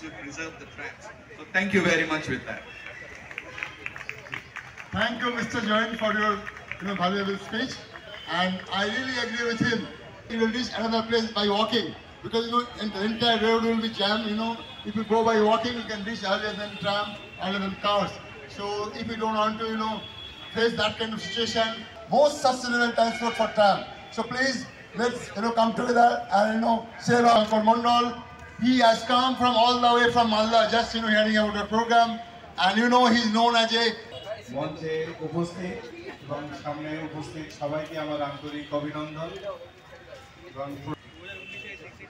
we preserve the trams. So thank you very much with that. Thank you, Mr. Join, for your valuable speech. And I really agree with him. You will reach another place by walking because the entire road will be jammed. If you go by walking, you can reach earlier than tram, earlier than cars. So if you don't want to, face that kind of situation, most sustainable transport for tram. So please, let's come together and save our Uncle Mondal. He has come from all the way from Malda, just hearing about the program, and he's known as a মঞ্চে উপস্থিত এবং সামনে উপস্থিত সবাইকে আমার আন্তরিক অভিনন্দন। এবং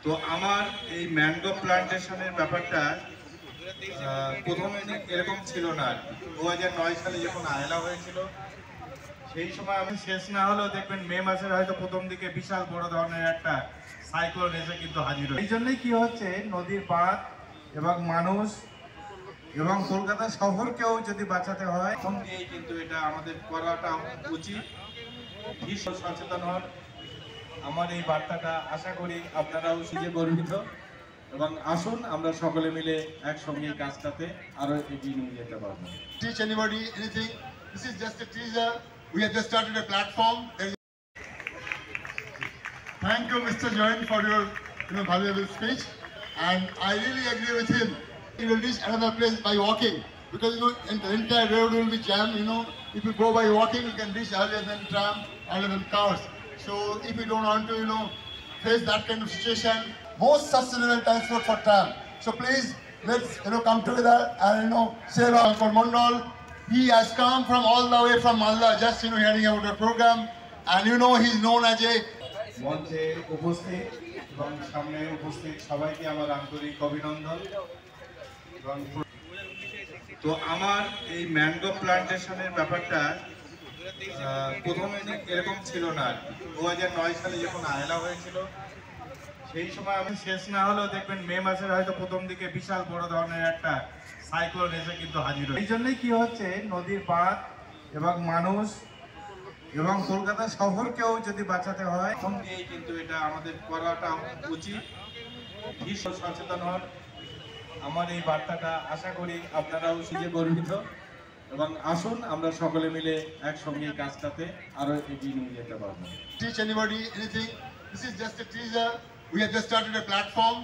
তো আমার এই ম্যানগ্রো প্লান্টেশনের ব্যাপারটা প্রথমে এরকম ছিল না। 2009 সালে যখন আয়লা হয়েছিল সেই সময় আমি শেষ না হলেও দেখবেন মে মাসের হয়তো প্রথম দিকে বিশাল বড় ধরনের একটা সাইক্লোন এসে কিন্তু হাজির হয়। এই জন্যই কি হচ্ছে, নদীর বাঁধ এবং মানুষ এবং কলকাতা শহরকেও যদি বাঁচাতে হয় তখন দিয়েই কিন্তু এটা আমাদের করাটা উচিত। ভীষণ সচেতন হন। আমার এই বার্তাটা আশা করি আপনারাও সুযোগ গর্বিত এবং আসুন আমরা সকলে মিলে একসঙ্গে এই কাজটাতে আরো এগিয়ে নিয়ে যেতে পারবো। Teach anybody anything. This is just a teaser. We have just started a platform. Thank you, Mr. Join, for your valuable speech. And I really agree with him. You will reach another place by walking because the entire road will be jammed. If you go by walking, you can reach earlier than tram, earlier than cars. So if you don't want to, face that kind of situation, most sustainable transport for tram. So please, let's come together and save our Uncle Mondal. He has come from all the way from Malda, just hearing about the program, and he's known as a মঞ্চে উপস্থিত এবং সামনে উপস্থিত সবাইকে আমার আন্তরিক অভিনন্দন। এবং তো আমার এই ম্যানগ্রো প্লান্টেশনের ব্যাপারটা প্রথমে এরকম ছিল না। 2009 সালে যখন আয়লা হয়েছিল সেই সময় আমি শেষ না হলেও দেখবেন মে মাসের হয়তো প্রথম দিকে বিশাল বড় ধরনের একটা সাইক্লোন এসে কিন্তু হাজির হয়। এই জন্যই কি হচ্ছে, নদীর বাঁধ এবং মানুষ এবং কলকাতা শহরকেও যদি বাঁচাতে হয় তখন দিয়েই কিন্তু এটা আমাদের করাটা উচিত। ভীষণ সচেতন হন। আমার এই বার্তাটা আশা করি আপনারাও সুযোগ গর্বিত এবং আসুন আমরা সকলে মিলে একসঙ্গে এই কাজটাতে আরো এগিয়ে নিয়ে যেতে পারবো। Teach anybody anything. This is just a teaser. We have just started a platform.